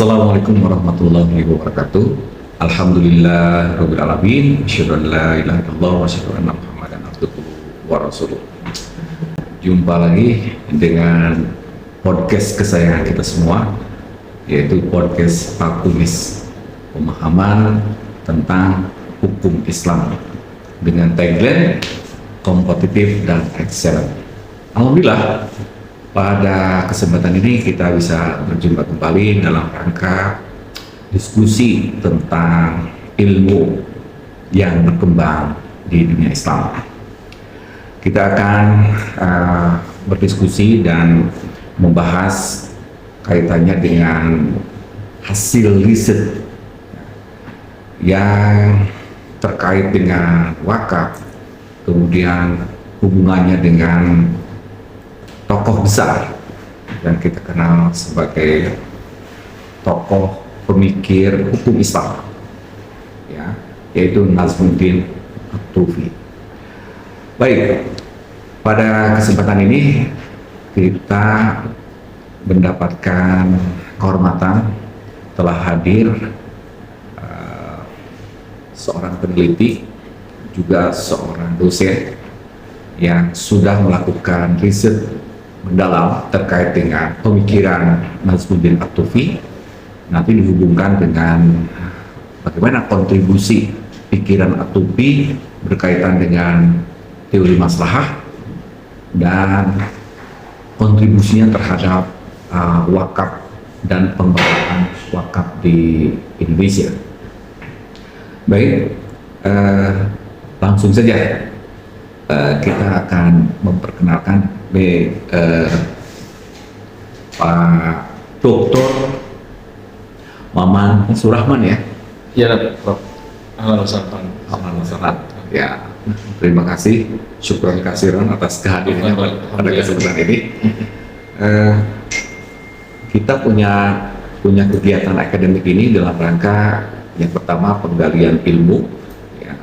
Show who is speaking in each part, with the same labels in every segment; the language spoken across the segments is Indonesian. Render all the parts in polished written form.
Speaker 1: Assalamualaikum warahmatullahi wabarakatuh. Alhamdulillahirabbil alamin. Asyhadu an la ilaha illallah wa asyhadu anna Muhammadan abduhu wa rasuluh. Jumpa lagi dengan podcast kesayangan kita semua, yaitu podcast Pak Kumis, pemahaman tentang hukum Islam dengan tagline kompetitif dan excellent. Alhamdulillah, pada kesempatan ini kita bisa berjumpa kembali dalam rangka diskusi tentang ilmu yang berkembang di dunia Islam. Kita akan berdiskusi dan membahas kaitannya dengan hasil riset yang terkait dengan wakaf, kemudian hubungannya dengan tokoh besar yang kita kenal sebagai tokoh pemikir hukum Islam, ya, yaitu Nazmuddin At-Tufi. Baik, pada kesempatan ini kita mendapatkan kehormatan telah hadir seorang peneliti, juga seorang dosen yang sudah melakukan riset mendalam terkait dengan pemikiran Nazmuddin At-Tufi. Nanti dihubungkan dengan bagaimana kontribusi pikiran At-Tufi berkaitan dengan teori maslahah dan kontribusinya terhadap wakaf dan pengelolaan wakaf di Indonesia. Baik, langsung saja kita akan memperkenalkan Pak Dr. Maman Surahman, ya.
Speaker 2: Ya, Prof. Halo, Safan.
Speaker 1: Ya, terima kasih, syukur kasiran atas kehadirannya pada kesempatan ini. Kita punya kegiatan akademik ini dalam rangka yang pertama penggalian ilmu, ya,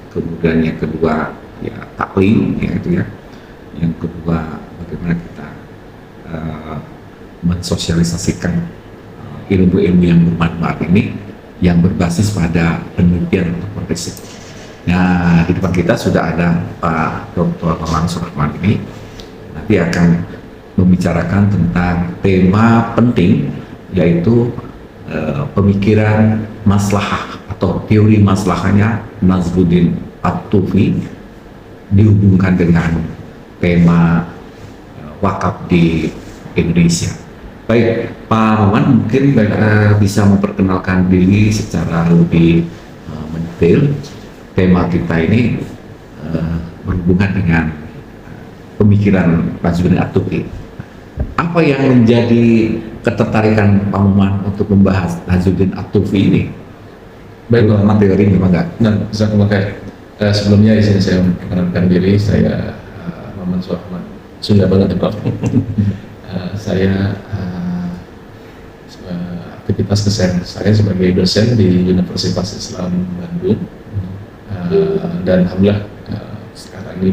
Speaker 1: kemudian yang kedua ya taklim, ya itu ya, yang kedua bagaimana kita mensosialisasikan ilmu-ilmu yang bermanfaat ini yang berbasis pada penelitian atau riset. Nah, di depan kita sudah ada Pak Dr. Maman Surahman ini, nanti akan membicarakan tentang tema penting, yaitu pemikiran maslahah atau teori maslahahnya Nazmuddin At-Tufi dihubungkan dengan tema wakaf di Indonesia. Baik, Pak Maman mungkin bisa memperkenalkan diri secara lebih mendetail. Tema kita ini berhubungan dengan pemikiran Nazmuddin At-Tufi. Apa yang menjadi ketertarikan Pak Maman untuk membahas Nazmuddin At-Tufi ini?
Speaker 2: Baik,
Speaker 1: materi memang enggak?
Speaker 2: Nah, sebelumnya izin saya memperkenalkan diri, saya Maman Surahman. Sudah banget ya, Prof. Saya aktivitas keseharian saya sebagai dosen di Universitas Islam Bandung, dan alhamdulillah sekarang ini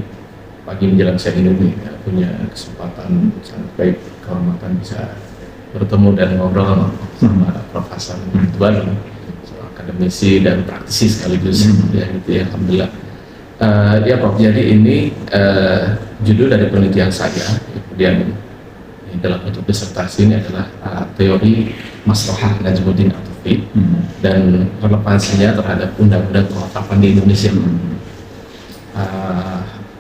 Speaker 2: pagi menjelang siang ini punya kesempatan sangat baik, kehormatan bisa bertemu dan ngobrol sama Prof. Hasan Tuan, akademisi dan praktisi sekaligus, ya gitu ya, alhamdulillah. Ya Prof, jadi ini judul dari penelitian saya, kemudian dalam bentuk disertasi ini adalah teori maslahah Nazmuddin At-Tufi dan relevansinya terhadap undang-undang kewakafan di Indonesia.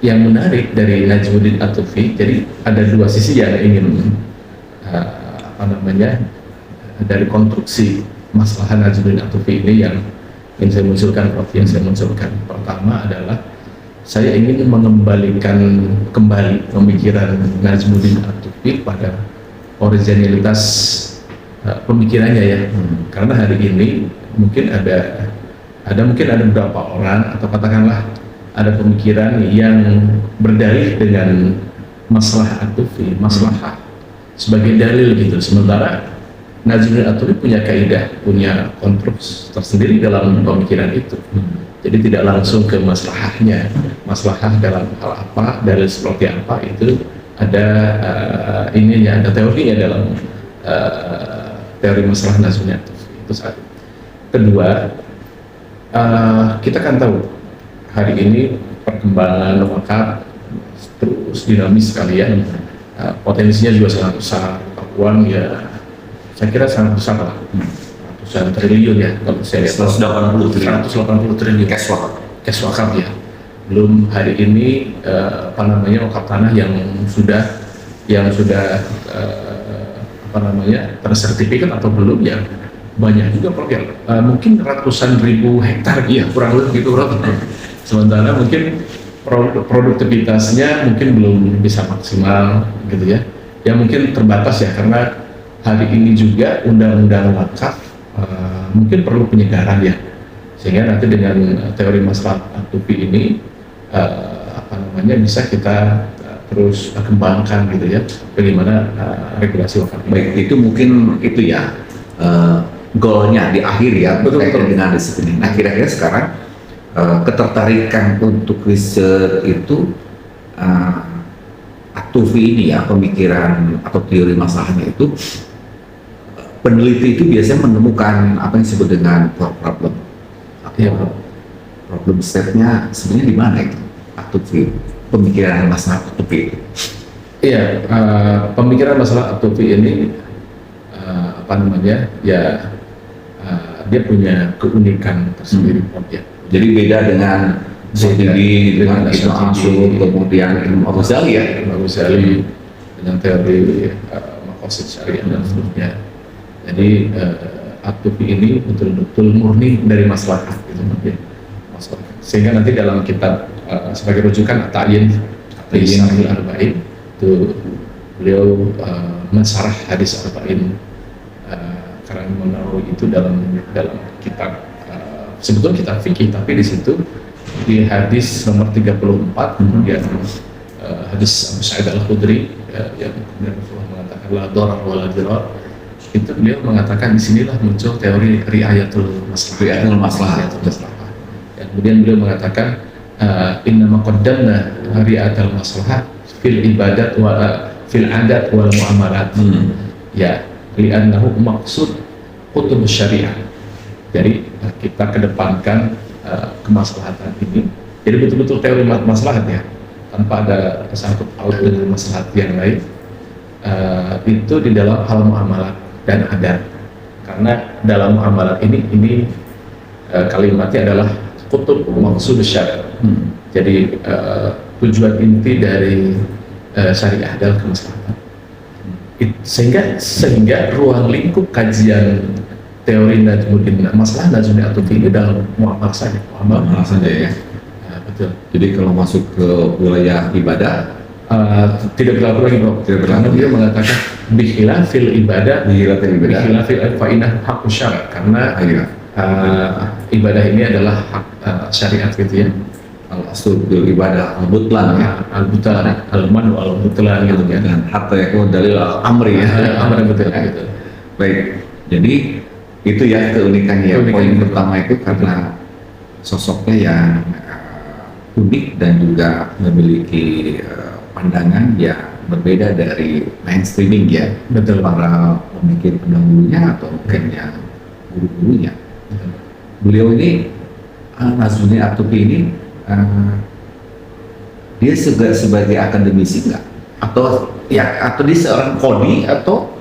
Speaker 2: Yang menarik dari Nazmuddin At-Tufi, jadi ada dua sisi yang ingin dari konstruksi maslahah Nazmuddin At-Tufi ini yang ingin saya munculkan, Prof, yang saya munculkan. Pertama adalah saya ingin mengembalikan kembali pemikiran Nazmuddin At-Tufi pada originalitas pemikirannya, ya. Karena hari ini mungkin ada beberapa orang, atau katakanlah ada pemikiran yang berdalih dengan maslahah At-Tufi, maslahah sebagai dalil gitu. Sementara Nazmuddin At-Tufi punya kaidah, punya konstruksi tersendiri dalam pemikiran itu. Jadi tidak langsung ke maslahahnya, maslahah dalam hal apa, dalil seperti apa, itu ada ininya, ada teorinya dalam teori masalah Nazmi At-Tufi. Itu satu. Kedua, kita kan tahu hari ini perkembangan wakaf terus dinamis sekali ya. Potensinya juga sangat besar. Uang ya saya kira sangat besar lah, ratusan triliun ya kalau saya lihat. 180 triliun cash wakaf ya. Belum hari ini wakaf tanah yang sudah tersertifikat atau belum ya banyak juga program. Mungkin ratusan ribu hektar ya kurang lebih gitu bro. Sementara mungkin produktivitasnya mungkin belum bisa maksimal gitu ya. Ya mungkin terbatas ya karena hari ini juga undang-undang wakaf mungkin perlu penyegaran ya, sehingga nanti dengan teori masalah At-Tufi ini bisa kita terus kembangkan gitu ya, bagaimana regulasi wakaf.
Speaker 1: Baik, itu mungkin itu ya goalnya di akhir ya,
Speaker 2: betul.
Speaker 1: Dengan riset ini. Nah kira-kira sekarang ketertarikan untuk riset itu At-Tufi ini ya, pemikiran atau teori masalahnya itu, peneliti itu biasanya menemukan apa yang disebut dengan core problem atau problem set-nya sebenarnya di mana itu At-Tufi, pemikiran masalah At-Tufi itu.
Speaker 2: Iya, pemikiran masalah At-Tufi ini dia punya keunikan tersendiri ya.
Speaker 1: Jadi beda dengan dengan Ibnu Ashur, kemudian Imam Ghazali ya,
Speaker 2: dengan teori maqasid syariah dan seterusnya. Jadi At-Tufi ini betul-betul murni dari maslahat gitu ya. Sehingga nanti dalam kitab sebagai rujukan At-Ta'yin Arba'in itu beliau mensarah hadis Arba'in karena Imam Nawawi itu dalam kitab sebetulnya kitab fikih, tapi di situ di hadis nomor 34 kemudian hadis Abu Sa'id Al-Khudri yang kemudian Rasulullah mengatakan la darar wa la dirar, itu beliau mengatakan disinilah muncul teori riayatul maslahah. Dan kemudian beliau mengatakan innama qaddamna riayatul maslahah fil ibadat wa fil adat wal muamalat. Ya, li'annahu maqsud kutub syariah. Jadi kita kedepankan kemaslahatan ini. Jadi betul-betul teori maslahat ya, tanpa ada sangkut paut dengan maslahat yang lain. Itu di dalam hal muamalat dan adat. Karena dalam muamalat ini kalimatnya adalah kutub maksud syariah. Jadi tujuan inti dari syariah adalah kemaslahatan. Sehingga ruang lingkup kajian teori masalah Nazmi At-Tufi ini dalam muamalah saja ya. Betul.
Speaker 1: Jadi kalau masuk ke wilayah ibadah
Speaker 2: tidak berlaku lagi bro. Karena dia mengatakan bikhilafil ibadah bikhilafil fa'inah hak syara, karena ibadah ini adalah hak syariat gitu ya.
Speaker 1: Al-aslu ibadah al-butlan ya,
Speaker 2: al-butlan al-manu al-butlan gitu ya.
Speaker 1: Dan hatta yakun dalil al-amri ya.
Speaker 2: Amri betul gitu.
Speaker 1: Baik. Jadi itu ya keunikannya. Poin pertama itu karena sosoknya yang unik dan juga memiliki pandangan yang berbeda dari mainstreaming ya.
Speaker 2: Betul.
Speaker 1: Para pemikir pendahulunya atau mungkin yang guru-gurunya. Beliau ini Nazmi At-Tufi ini dia sebagai akademisi nggak? Atau dia seorang kodi atau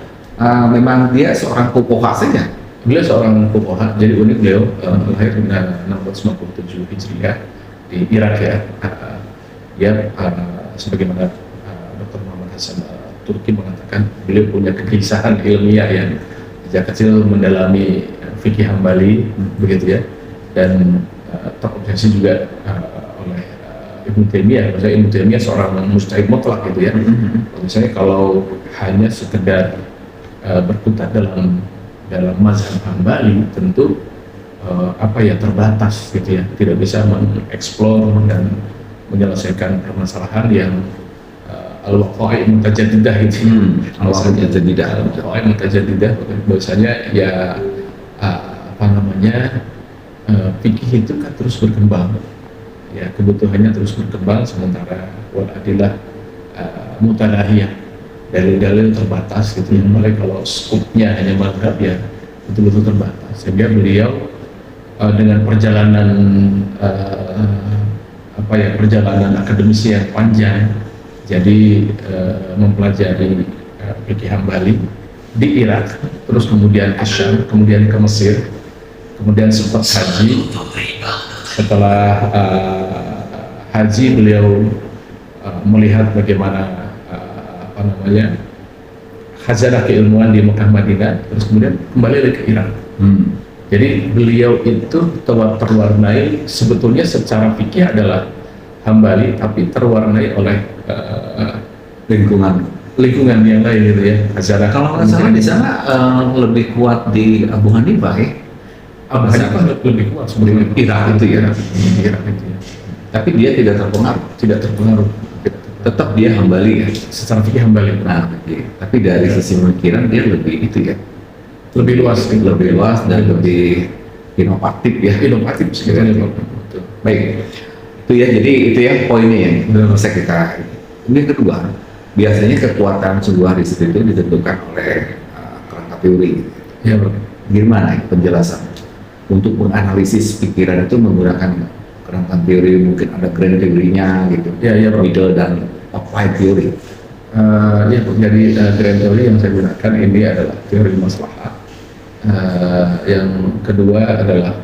Speaker 1: memang dia seorang fuqaha saja?
Speaker 2: Beliau seorang fuqaha, jadi unik beliau lahir di 657 Hijriah di Irak ya. Dia sebagaimana Dr. Muhammad Hasan Turki mengatakan, beliau punya kegelisahan ilmiah yang sejak kecil mendalami fikih Hambali begitu ya, dan terobsesi juga oleh Ibnu Taimiyah. Maksudnya Ibnu Taimiyah seorang mujtahid mutlak gitu ya. Misalnya kalau hanya sekedar berkutat dalam mazhab Hambali tentu terbatas gitu ya, tidak bisa mengeksplor dan menyelesaikan permasalahan yang al-waqa'i mutajaddidah gitu. Al-waqa'i mutajaddidah bahwasanya ya fikih itu kan terus berkembang ya, kebutuhannya terus berkembang, sementara wal adillah mutanahiyah dalil-dalil terbatas gitu ya. Apalagi kalau skupnya hanya mazhab ya betul-betul terbatas. Sehingga beliau dengan perjalanan perjalanan akademisi yang panjang, jadi mempelajari fikih Hambali di Irak, terus kemudian ke Syam, kemudian ke Mesir, kemudian sempat haji. Setelah haji beliau melihat bagaimana khazanah keilmuan di Mekah Madinah, terus kemudian kembali lagi ke Irak. Jadi beliau itu terwarnai sebetulnya secara fikih adalah Hambali, tapi terwarnai oleh lingkungan yang lain gitu ya. Khazanah.
Speaker 1: Kalau nggak salah di sana lebih kuat di Abu Hanifah ya.
Speaker 2: Abu Hanifah lebih kuat sebetulnya
Speaker 1: Irak itu ya.
Speaker 2: Irak itu ya.
Speaker 1: Tapi dia tidak terpengaruh.
Speaker 2: Tidak terpengaruh.
Speaker 1: Tetap dia Hambali ya.
Speaker 2: Secara fikih Hambali.
Speaker 1: Nah, tapi dari sisi pemikiran dia lebih itu ya.
Speaker 2: Lebih luas,
Speaker 1: lebih luas dan lebih inovatif ya.
Speaker 2: Inovatif sebetulnya.
Speaker 1: Baik. Itu ya, jadi itu ya poinnya ya. Bisa kita. Ini kedua, biasanya kekuatan sebuah riset itu ditentukan oleh kerangka teori.
Speaker 2: Ya, Bro.
Speaker 1: Gimana penjelasan untuk menganalisis pikiran itu menggunakan kerangka teori, mungkin ada grand teorinya gitu,
Speaker 2: ya, Bro.
Speaker 1: Middle dan applied teori.
Speaker 2: Ya, jadi grand teori yang saya gunakan ini adalah teori maslahat. Yang kedua adalah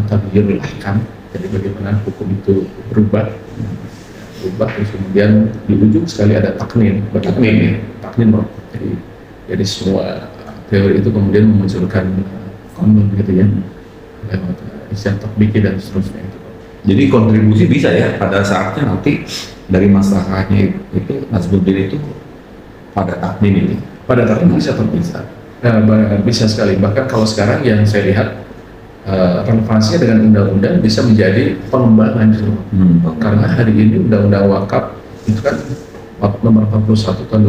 Speaker 2: tabyinul ahkam. Jadi bagaimana hukum itu berubah, terus kemudian di ujung sekali ada taknin, Bro. Jadi semua teori itu kemudian memunculkan konun gitu ya, lewat istilah tatbiki dan seterusnya itu.
Speaker 1: Jadi kontribusi bisa ya pada saatnya nanti dari masalahnya itu Nazmuddin itu pada taknin ini.
Speaker 2: Pada taknin bisa terpisah. Bisa sekali. Bahkan kalau sekarang yang saya lihat relevansinya dengan undang-undang bisa menjadi pengembangan justru. Karena hari ini undang-undang wakaf itu kan nomor 41 tahun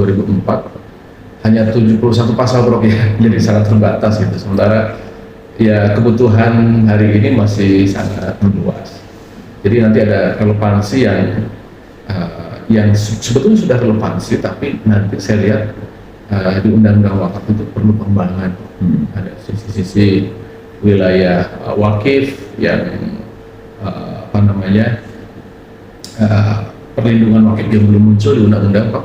Speaker 2: 2004 hanya 71 pasal, Bro ya. Jadi sangat terbatas gitu. Sementara ya kebutuhan hari ini masih sangat luas. Jadi nanti ada relevansi yang sebetulnya sudah relevansi, tapi nanti saya lihat di undang-undang wakaf itu perlu pengembangan. Ada sisi-sisi wilayah wakif yang perlindungan wakif yang belum muncul di undang-undang kok.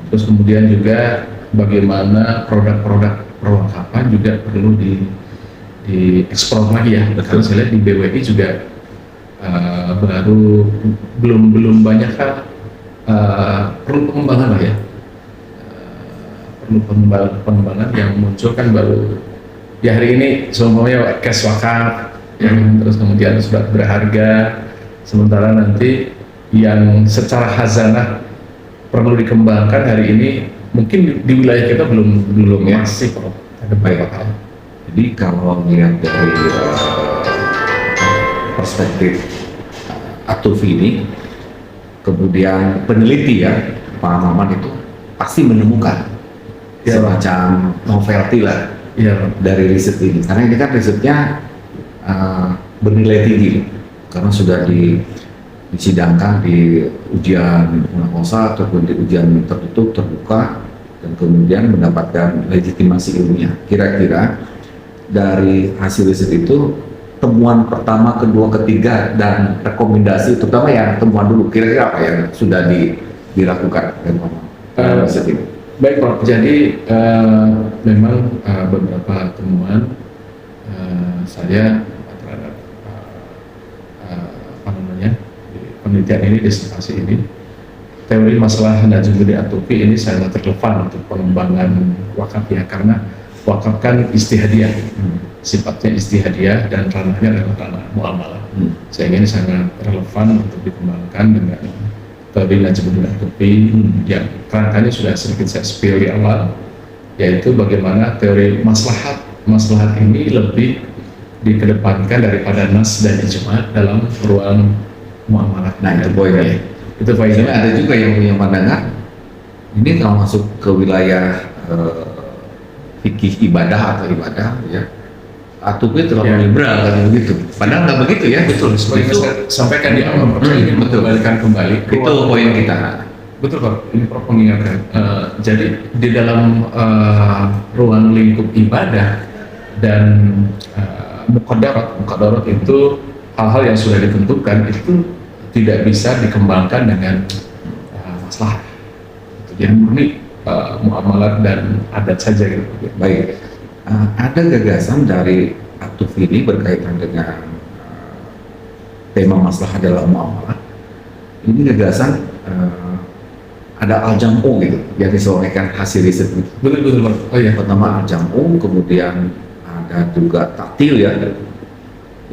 Speaker 2: Terus kemudian juga bagaimana produk-produk perwakapan juga perlu dieksplor lagi ya. Karena saya lihat di BWI juga baru belum banyak perlu pengembangan lah ya. Perlu pengembangan yang muncul kan baru ya hari ini semuanya cash wakaf terus kemudian surat berharga, sementara nanti yang secara khazanah perlu dikembangkan hari ini mungkin di wilayah kita belum ya. Masih kok ada banyak hal.
Speaker 1: Jadi kalau melihat dari perspektif Atufi ini, kemudian peneliti ya Pak Maman itu pasti menemukan semacam novelty lah dari riset ini, karena ini kan risetnya bernilai tinggi karena sudah disidangkan di ujian munakosa ataupun di ujian tertutup terbuka dan kemudian mendapatkan legitimasi ilmiah. Kira-kira dari hasil riset itu temuan pertama, kedua, ketiga dan rekomendasi, terutama yang temuan dulu, kira-kira apa yang sudah dilakukan dalam riset ini?
Speaker 2: Baik Pak, jadi memang beberapa temuan saya terhadap penelitian ini, disertasi ini, teori masalah Najmuddin At-Tufi ini sangat relevan untuk pengembangan wakaf ya, karena wakaf kan istihadiyah, sifatnya istihadiyah dan ranahnya adalah ranah muamalah, sehingga ini sangat relevan untuk dikembangkan dengan teori Najmuddin At-Tufi yang kerangkanya sudah sedikit saya spill di awal, yaitu bagaimana teori maslahat ini lebih dikedepankan daripada nas dan ijma dalam ruang muamalah.
Speaker 1: Nah itu poinnya.
Speaker 2: Itu poinnya.
Speaker 1: Ada juga yang punya pandangan ini kalau masuk ke wilayah fikih ibadah atau ibadah ya, Atufi terlalu liberal kan begitu. Padahal nggak begitu ya.
Speaker 2: Betul. Seperti itu sampaikan di awal, saya ingin mengembalikan kembali.
Speaker 1: Itu poin kita.
Speaker 2: Betul Pak, ini Prof mengingatkan. Jadi di dalam ruang lingkup ibadah dan mukadarat itu hal-hal yang sudah ditentukan itu tidak bisa dikembangkan dengan masalah. Itu jadi murni muamalat dan adat saja gitu.
Speaker 1: Baik, ada gagasan dari At-Tufiili berkaitan dengan tema masalah dalam muamalah. Ini gagasan ada al-jam'u gitu yang disampaikan hasil riset itu.
Speaker 2: Betul Pak. Oh iya.
Speaker 1: Pertama al-jam'u, kemudian ada juga taktil ya,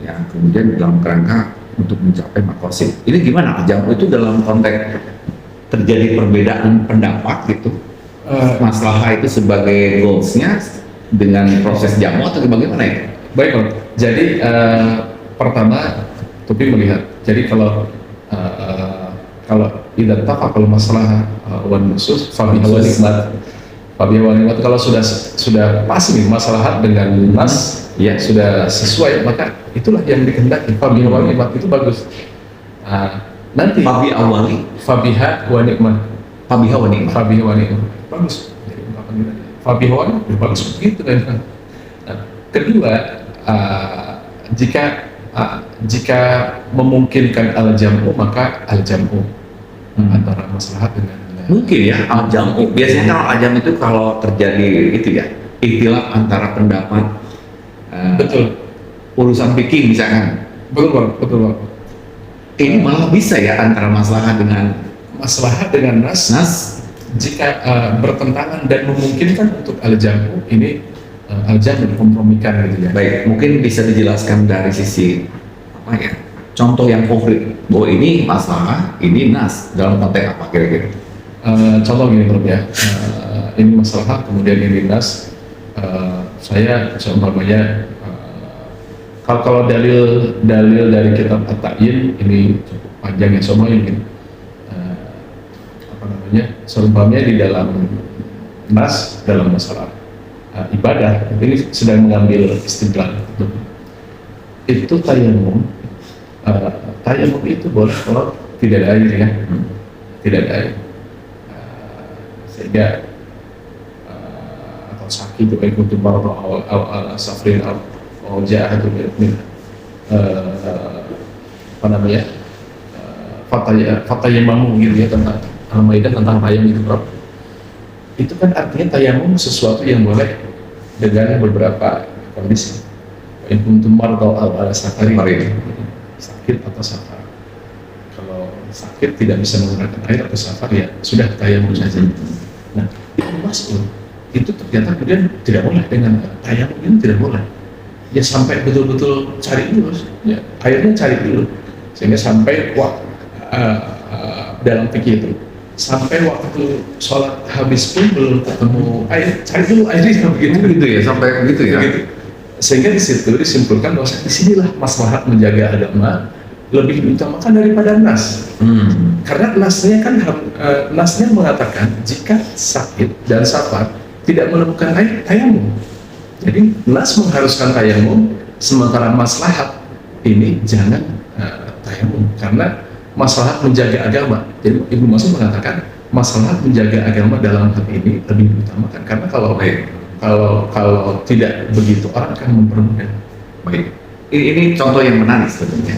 Speaker 1: yang kemudian dalam kerangka untuk mencapai makosid. Ini gimana al-jam'u itu dalam konteks terjadi perbedaan pendapat gitu, masalah itu sebagai goalsnya dengan proses jamu atau bagaimana ya?
Speaker 2: Baik Pak. Jadi pertama Tupi melihat. Jadi kalau tidak tahu kalau masalah wan nusus fabiha wa nikmat kalau sudah pas nih masalah dengan nas ya sudah sesuai, maka itulah yang dikehendaki. Fabiha wa nikmat itu bagus. Nanti fabiha wa nikmat bagus. Fabiha wa nikmat bagus begitu kan. Kedua, jika memungkinkan al-jam'u maka al-jam'u antara maslahat dengan
Speaker 1: mungkin ya al-jam'u. Biasanya kalau al-jam itu kalau terjadi itu ya ikhtilaf antara pendapat
Speaker 2: betul
Speaker 1: urusan fikih misalkan.
Speaker 2: Betul.
Speaker 1: Ini malah bisa ya antara maslahat dengan
Speaker 2: nas jika bertentangan dan memungkinkan untuk al-jam'u ini al-jam' dikompromikan gitu ya.
Speaker 1: Baik, mungkin bisa dijelaskan dari sisi apa ya? Contoh yang konkret bahwa ini masalah, ini nas dalam konteks apa kira-kira?
Speaker 2: Contoh gini Prof ya, ini masalah kemudian ini nas. Saya seumpamanya kalau dalil dari kitab At-Ta'yin ini cukup panjang ya, semua ini seumpamanya di dalam nas dalam masalah ibadah ini sedang mengambil istidlal itu tayamum itu boleh kalau tidak ada air ya, tidak ada air sehingga atau sakit juga ikut barro al safrin al jahatu min apa namanya fatayamamu gitu ya, tentang Al-Maidah tentang tayamum itu Prof. Itu kan artinya tayamum sesuatu yang boleh dengan beberapa kondisi. In kuntum mardaw ala safari, sakit atau safar. Kalau sakit tidak bisa menggunakan air atau safar ya sudah tayamum saja. Nah, itu masuk. Itu ternyata kemudian tidak boleh dengan tayamum ini tidak boleh. Ya sampai betul-betul cari dulu, ya airnya cari dulu sehingga sampai dalam fikih itu sampai waktu sholat habis pun belum ketemu air, cari dulu airnya begitu
Speaker 1: ya, sampai begitu ya.
Speaker 2: Begitu. Sehingga di situ disimpulkan bahwa disinilah maslahat menjaga agama lebih diutamakan daripada nas. Karena nasnya kan nasnya mengatakan jika sakit dan safar tidak menemukan air tayamum. Jadi nas mengharuskan tayamum, sementara maslahat ini jangan tayamum karena maslahat menjaga agama. Jadi Ibnu Mas'ud mengatakan maslahat menjaga agama dalam hal ini lebih diutamakan karena kalau tidak begitu orang akan mempermudah.
Speaker 1: Baik. Ini contoh yang menarik sebetulnya.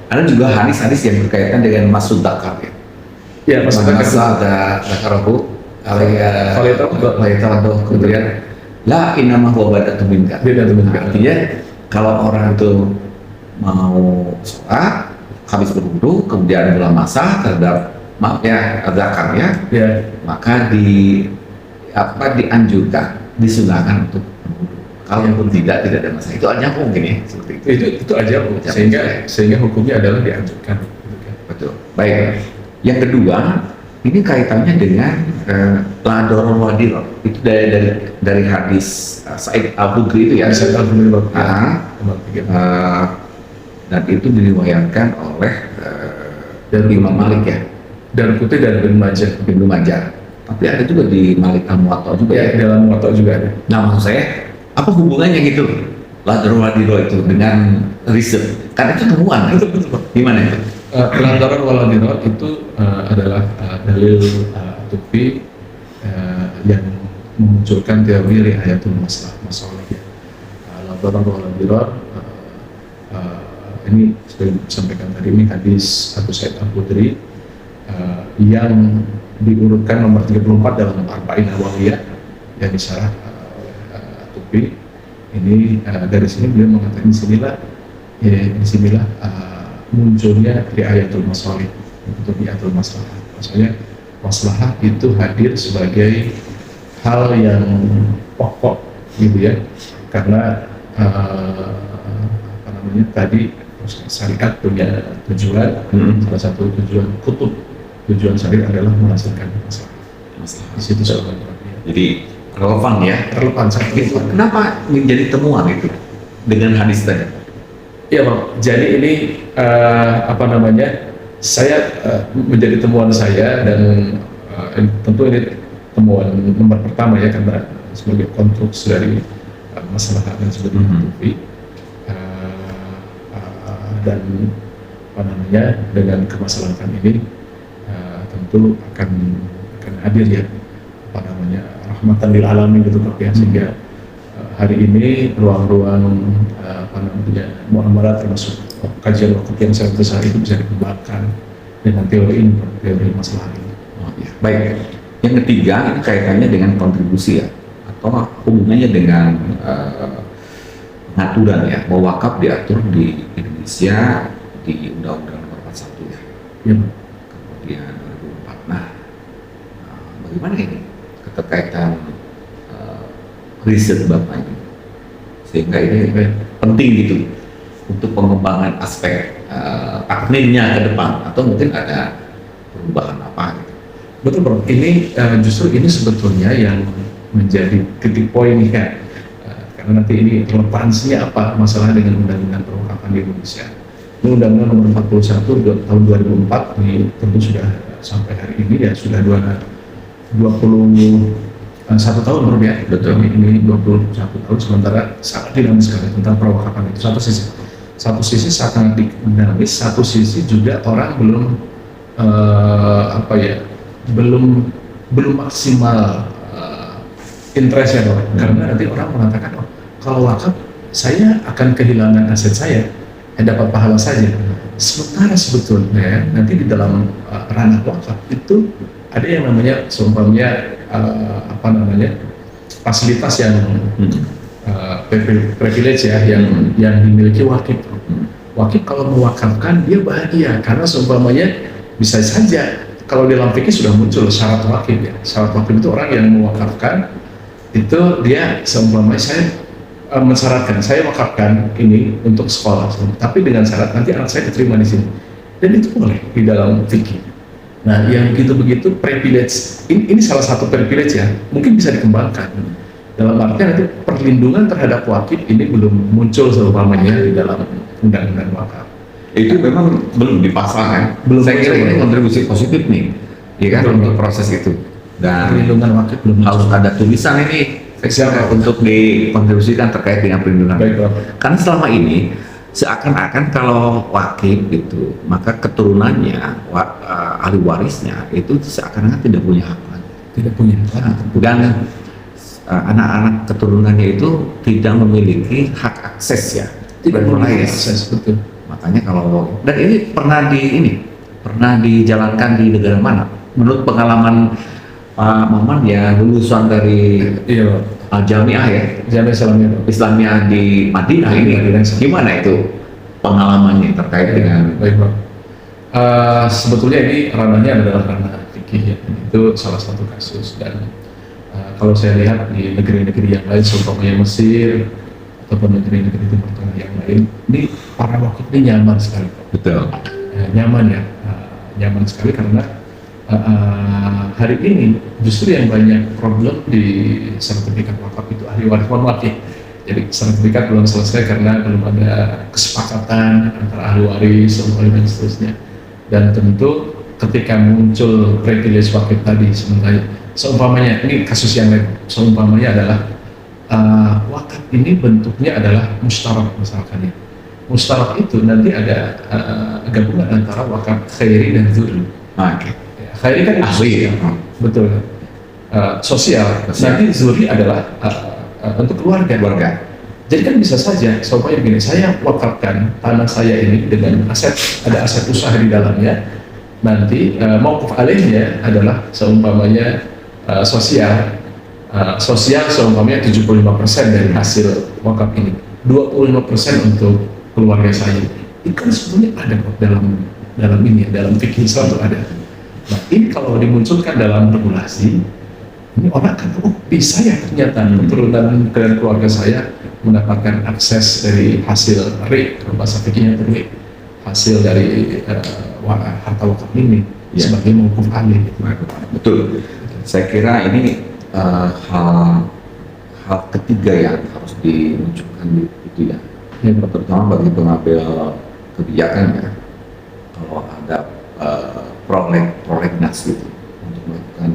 Speaker 1: Ada juga hadis-hadis yang berkaitan dengan masud zakar ya.
Speaker 2: Ya, masud zakar
Speaker 1: ada zakarahu alaihi kemudian la inama huwa badatun minka. Artinya kalau orang itu mau sholat habis berwudu kemudian bulan masa terhadap zakar ya, maka dianjurkan, disunahkan untuk berwudu. Kalaupun tidak ada masalah. Itu aja mungkin ya seperti itu.
Speaker 2: Itu aja sehingga hukumnya adalah dianjurkan.
Speaker 1: Betul. Baik. Yang kedua, ini kaitannya dengan la daror wa dirar. Itu dari hadis Sa'id Al-Khudri itu ya.
Speaker 2: Sa'id Al-Khudri.
Speaker 1: Dan itu diriwayatkan oleh Imam Malik ya.
Speaker 2: Dan Putih dan Ibnu Majah.
Speaker 1: Tapi ada juga di Malik Al-Muwatta juga
Speaker 2: ya. Dalam Muwatta juga ada.
Speaker 1: Nah maksud saya, apa hubungannya gitu? ladro itu dengan riset, karena itu temuan. Gimana itu?
Speaker 2: Lantaran waladirot itu adalah dalil tufi yang memunculkan teori riayatul masalah ya. Lantaran waladirot ini sudah disampaikan tadi, ini hadis Abu Sa'id Al-Khudri yang diurutkan nomor 34 dalam Arba'in Nawawiyah yang disyarah oleh Tufi. Ini dari sini beliau mengatakan disinilah munculnya riayatul masalih atau riayatul masalah. Maksudnya masalah itu hadir sebagai hal yang pokok gitu ya, karena apa namanya tadi syariat punya tujuan, salah satu tujuan syariat adalah menghasilkan masalah. Di situ soalnya.
Speaker 1: Jadi relevan ya.
Speaker 2: Relevan sangat
Speaker 1: Itu
Speaker 2: relevan.
Speaker 1: kenapa menjadi temuan itu dengan hadis tadi?
Speaker 2: Iya Bang, jadi ini apa namanya, saya menjadi temuan saya dan tentu ini temuan nomor pertama ya, karena sebagai konstruksi dari masalah dan sebagainya Tufi. Dan apa namanya, dengan kemaslahatan ini tentu akan hadir ya, apa namanya, rahmatan lil alamin gitu Pak ya, sehingga hari ini ruang-ruang apa namanya muamalah termasuk kajian waktu yang sangat besar itu bisa dikembangkan dengan teori ini, teori masalah ini.
Speaker 1: Oh, ya. Baik. Yang ketiga ini kaitannya dengan kontribusi ya, atau hubungannya dengan pengaturan ya, bahwa wakaf diatur di Indonesia di Undang-Undang Nomor 41 ya.
Speaker 2: Ya.
Speaker 1: Kemudian 2004. Nah, bagaimana ini keterkaitan riset Bapak ini, sehingga ini penting gitu untuk pengembangan aspek takninnya ke depan, atau mungkin ada perubahan apa gitu.
Speaker 2: Betul Bro, ini justru ini sebetulnya yang menjadi titik poin ya, karena nanti ini relevansinya apa masalah dengan undang-undang perwakafan di Indonesia. Ini Undang-Undang Nomor 41 tahun 2004 ini tentu sudah sampai hari ini ya sudah 21 tahun Bro ya.
Speaker 1: Betul.
Speaker 2: Ini 21 tahun, sementara sangat dinamis sekali tentang perwakafan itu. Satu sisi sangat dinamis, satu sisi juga orang belum apa ya, belum maksimal interest ya Bro. Karena nanti orang mengatakan, oh, kalau wakaf saya akan kehilangan aset saya, dapat pahala saja. Sementara sebetulnya nanti di dalam ranah wakaf itu ada yang namanya seumpamanya apa namanya fasilitas yang privilege ya, yang dimiliki wakif. Wakif kalau mewakafkan dia bahagia karena seumpamanya bisa saja kalau di dalam fikih sudah muncul syarat wakif ya. Syarat wakif itu orang yang mewakafkan itu dia seumpamanya saya mensyaratkan saya wakafkan ini untuk sekolah, tapi dengan syarat nanti anak saya diterima di sini, dan itu boleh di dalam fikih. Nah, yang begitu privilege ini salah satu privilege ya, mungkin bisa dikembangkan. Dalam artian nanti perlindungan terhadap wakif ini belum muncul seumpamanya di dalam undang-undang wakaf.
Speaker 1: Itu memang belum dipasang kan?
Speaker 2: Belum.
Speaker 1: Saya kira ini kontribusi positif nih, ya kan,
Speaker 2: Betul.
Speaker 1: untuk proses itu. Dan
Speaker 2: Perlindungan wakif belum
Speaker 1: harus
Speaker 2: muncul.
Speaker 1: ada tulisan ini
Speaker 2: Siapa?
Speaker 1: untuk dikontribusikan terkait dengan perlindungan.
Speaker 2: Baik, Bro.
Speaker 1: Karena selama ini seakan-akan kalau wakif itu, maka keturunannya, ahli warisnya itu seakan-akan tidak punya hak lagi.
Speaker 2: Tidak punya.
Speaker 1: Dan anak-anak keturunannya itu tidak memiliki hak akses ya,
Speaker 2: Tidak
Speaker 1: berwaris.
Speaker 2: punya akses, betul.
Speaker 1: Makanya kalau, dan ini pernah dijalankan di negara mana? Menurut pengalaman Pak Maman ya, lulusan dari
Speaker 2: Iya,
Speaker 1: Jamiah ya,
Speaker 2: Jamiah
Speaker 1: Islamiyah di Madinah ini, gimana itu pengalamannya terkait dengan
Speaker 2: baik Bro. Sebetulnya ini ranahnya adalah ranah fikih ya. Itu salah satu kasus, dan kalau saya lihat di negeri-negeri yang lain, contohnya Mesir ataupun negeri-negeri Timur Tengah yang lain, ini para wakif ini nyaman sekali.
Speaker 1: betul?
Speaker 2: Nyaman ya, nyaman sekali karena hari ini justru yang banyak problem di sertifikat wakaf itu ahli waris, mohon maaf ya. Jadi sertifikat belum selesai karena belum ada kesepakatan antara ahli waris dan seterusnya. Dan tentu ketika muncul privilege wakif tadi, sementara seumpamanya ini kasus yang lain, seumpamanya adalah wakaf ini bentuknya adalah mustarak misalkan ya. Mustarak itu nanti ada gabungan antara wakaf khairi dan dzurri.
Speaker 1: Oke.
Speaker 2: Ya, khairi kan
Speaker 1: Ahli ya.
Speaker 2: betul. Sosial.
Speaker 1: Sosial.
Speaker 2: Nanti dzurri adalah untuk keluarga.
Speaker 1: Keluarga.
Speaker 2: Jadi kan bisa saja, supaya begini, saya wakafkan tanah saya ini dengan ada aset usaha di dalamnya. Nanti mauquf alaihnya adalah seumpamanya sosial. Sosial seumpamanya 75% dari hasil wakaf ini, 25% untuk keluarga saya. Itu kan sebetulnya ada kok dalam ini, dalam fikih Islam itu ada. Nah ini kalau dimunculkan dalam regulasi, ini orang kan, oh bisa ya ternyata keturunan dan keluarga saya mendapatkan akses dari hasil RIK, bahasa fikihnya itu RIK, hasil dari harta wakaf ini
Speaker 1: Ya.
Speaker 2: sebagai mauquf alaih.
Speaker 1: Betul. Saya kira ini hal ketiga yang harus dimunculkan itu ya. Terutama bagi pengambil kebijakan ya. Kalau ada prolegnas gitu untuk melakukan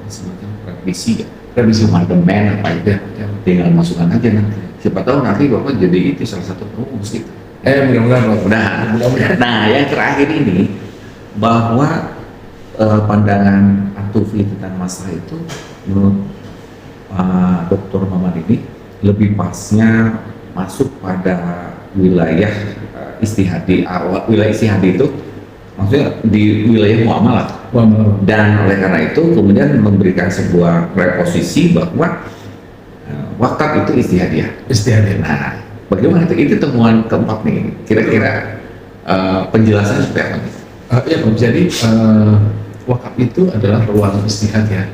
Speaker 1: semacam revisi ya.
Speaker 2: Revisi
Speaker 1: amandemen apa itu
Speaker 2: ya.
Speaker 1: tinggal masukkan aja nanti. Siapa tahu nanti Bapak jadi itu salah satu perumus gitu.
Speaker 2: Mudah-mudahan.
Speaker 1: Nah, yang terakhir ini bahwa pandangan Atufi tentang masalah itu menurut Pak Dr. Maman ini lebih pasnya masuk pada wilayah istihadi. Wilayah istihadi itu maksudnya di wilayah muamalah. Dan oleh karena itu kemudian memberikan sebuah reposisi bahwa wakaf itu istihadiah. Nah, bagaimana itu? Itu temuan keempat nih. Kira-kira penjelasannya seperti apa nih?
Speaker 2: Ya, jadi wakaf itu adalah ruang istihad ya,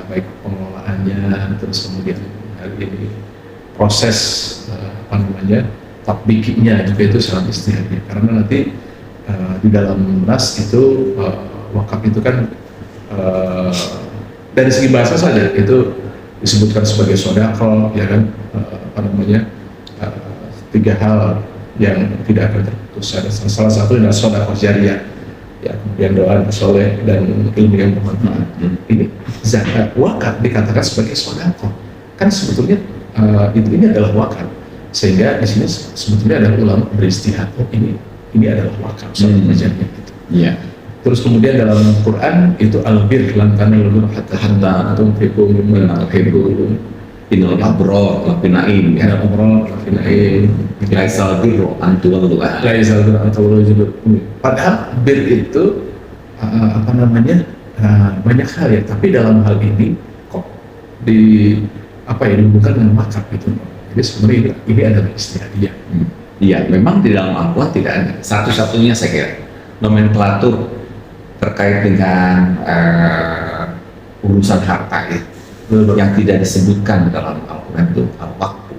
Speaker 2: baik pengelolaannya, terus kemudian hari ini proses tatbikinya juga itu sangat istihad ya. Karena nanti di dalam nas itu wakaf itu kan dari segi bahasa saja itu disebutkan sebagai sodaqah ya kan, tiga hal yang tidak akan terputus. Ada salah satu adalah sodaqah jariyah ya, kemudian doa soleh dan ilmu yang bermanfaat. Ini zakat wakaf dikatakan sebagai sodaqah, kan sebetulnya ini adalah wakaf, sehingga di sini sebetulnya ada ulama beristihad, oh ini adalah wakaf sodaqah jariyah gitu.
Speaker 1: Iya.
Speaker 2: Terus kemudian dalam Quran itu al-bir lan tanalul hatta tunfiqu mimma tuhibbun
Speaker 1: Innal abror lafi na'im ya.
Speaker 2: Innal abror lafi na'im
Speaker 1: Laisal birru an tuwallu
Speaker 2: laisal birru an tuwallu. Padahal bir itu banyak hal ya, tapi dalam hal ini kok dihubungkan dengan wakaf itu. Jadi sebenarnya ini adalah istihadiyah.
Speaker 1: Iya, memang di dalam Al-Quran tidak ada. Satu-satunya saya kira nomenklatur terkait dengan urusan harta ya, yang tidak disebutkan dalam Al-Quran itu al-waqfu,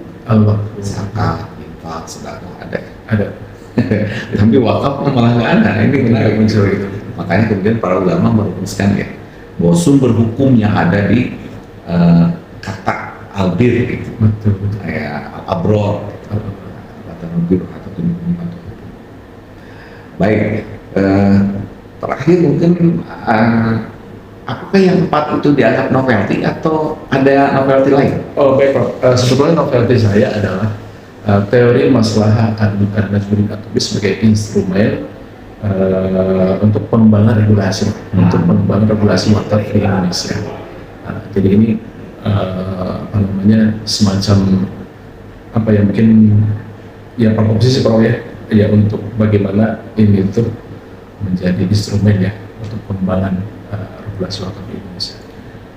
Speaker 1: zakat, infak, sedekah ada. Tapi wakaf malah nggak ada. Ini menarik muncul itu. Makanya kemudian para ulama merumuskan ya bahwa sumber hukum yang ada di kata albir gitu.
Speaker 2: Betul.
Speaker 1: Kayak al-abror, baik. Terakhir mungkin apakah yang empat itu dianggap novelty atau ada novelty lain?
Speaker 2: Oh baik Pak, sebetulnya novelty saya adalah teori maslahat an-najmuddin At-Tufi sebagai instrumen untuk pengembangan regulasi, untuk pengembangan regulasi wakaf di Indonesia. Jadi ini semacam mungkin ya proposisi proyek ya untuk bagaimana ini itu menjadi instrumen ya untuk pengembangan regulasi wakaf di Indonesia.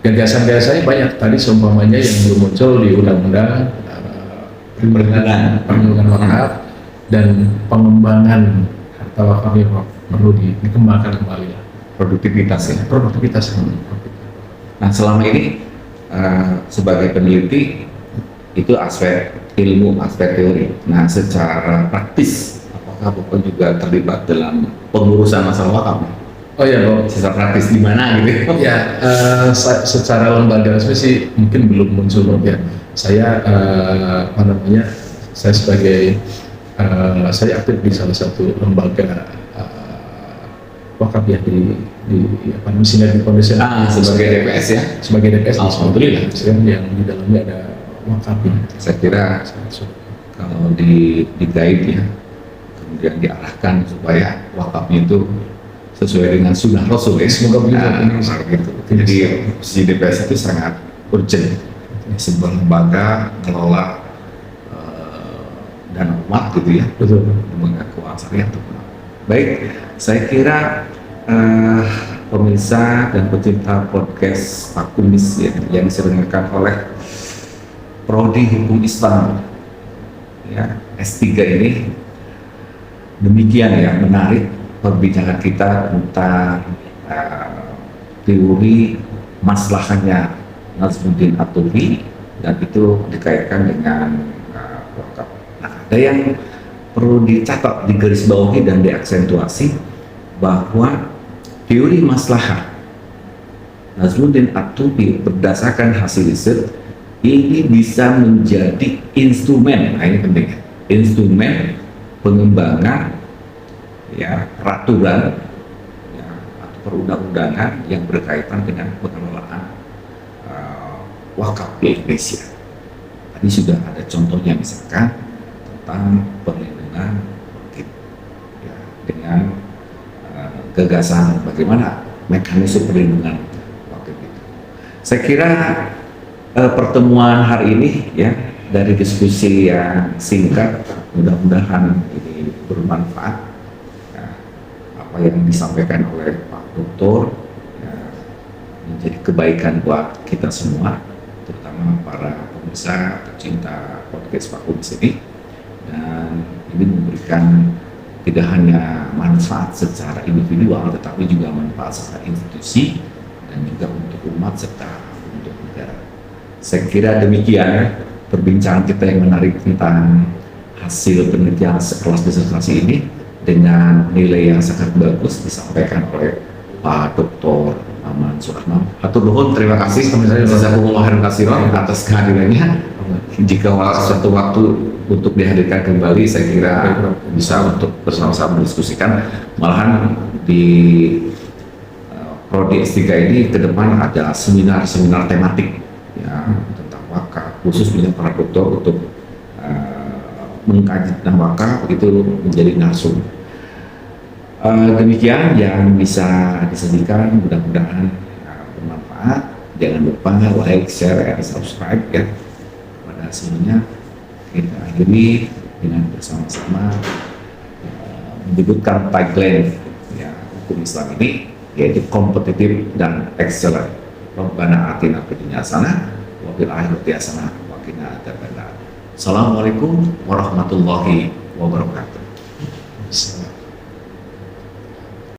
Speaker 2: Gagasan-gagasannya banyak tadi seumpamanya yang belum muncul di undang-undang perlindungan wakaf dan pengembangan harta wakaf yang perlu dikembangkan kembali ya. Produktivitas.
Speaker 1: Nah selama ini sebagai peneliti itu aspek ilmu, aspek teori. Nah secara praktis apakah Bapak juga terlibat dalam pengurusan masalah wakaf?
Speaker 2: Oh iya Bapak.
Speaker 1: Secara praktis di mana gitu?
Speaker 2: Ya, secara lembaga resmi sih mungkin belum muncul ya. Saya saya sebagai saya aktif di salah satu lembaga wakaf ya di Sinergi Foundation.
Speaker 1: Sebagai DPS ya?
Speaker 2: Sebagai DPS.
Speaker 1: Alhamdulillah.
Speaker 2: Yang di dalamnya ada wakaf.
Speaker 1: Saya kira kalau di guide ya, kemudian diarahkan supaya wakafnya itu sesuai dengan sunnah Rasul ya.
Speaker 2: Semoga begitu.
Speaker 1: Nah, gitu. Jadi si DPS itu sangat urgent. Sebuah lembaga mengelola dana umat gitu ya,
Speaker 2: Betul.
Speaker 1: lembaga keuangan syariah untuk umat. Baik, saya kira pemirsa dan pecinta podcast Pak Kumis ya, yang diselenggarakan oleh Prodi Hukum Islam ya, S3 ini, demikian ya, menarik perbincangan kita tentang teori maslahahnya Nazmuddin At-Tufi, dan itu dikaitkan dengan wakaf. Nah, ada yang perlu dicatat, digarisbawahi dan diaksentuasi bahwa teori maslahah Nazmuddin At-Tufi berdasarkan hasil riset ini bisa menjadi instrumen, nah ini penting ya, instrumen pengembangan ya peraturan ya, atau perundang-undangan yang berkaitan dengan pengelolaan wakaf di Indonesia. Tadi sudah ada contohnya, misalkan tentang perlindungan wakif ya, dengan gagasan bagaimana mekanisme perlindungan wakif itu. Saya kira pertemuan hari ini ya, dari diskusi yang singkat, mudah-mudahan ini bermanfaat ya, apa yang disampaikan oleh Pak Doktor ya, menjadi kebaikan buat kita semua, terutama para pemirsa pecinta podcast Pak Kumis ini, dan ini memberikan tidak hanya manfaat secara individual tetapi juga manfaat secara institusi dan juga untuk umat serta untuk negara. Saya kira demikian perbincangan kita yang menarik tentang hasil penelitian sekelas disertasi ini dengan nilai yang sangat bagus disampaikan oleh Pak Dr. Maman Surahman. Hatur nuhun, terima kasih jazakumullah khairan katsiran atas kehadirannya. Jika suatu waktu untuk dihadirkan kembali, saya kira bisa untuk bersama-sama mendiskusikan. Malahan di Prodi S3 ini ke depan ada seminar-seminar tematik ya, tentang wakaf, khusus punya para dokter untuk mengkaji tentang wakaf, itu menjadi narsum. Demikian yang bisa disajikan, mudah-mudahan bermanfaat. Jangan lupa like, share, and subscribe ya kepada semuanya. Kita akhiri dengan bersama-sama menyebutkan tagline ya, hukum Islam ini, yaitu kompetitif dan excellent. Rabbana atina fid dunya hasanah wa fil akhirati hasanah wa qina adzabannar. Assalamualaikum warahmatullahi wabarakatuh.